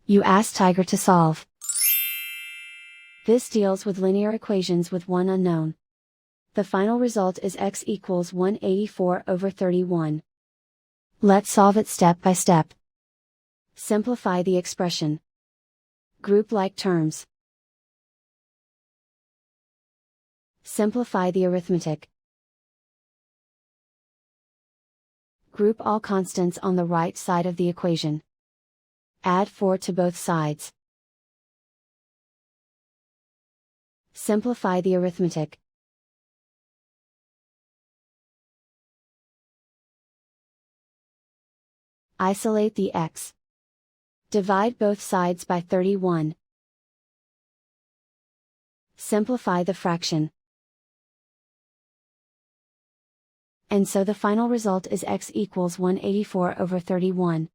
You ask Tiger to solve. This deals with linear equations with one unknown. The final result is x equals 184/31. Let's solve it step by step. Simplify the expression. Group like terms. Simplify the arithmetic. Group all constants on the right side of the equation. Add 4 to both sides. Simplify the arithmetic. Isolate the x. Divide both sides by 31. Simplify the fraction. And so the final result is x equals 184/31.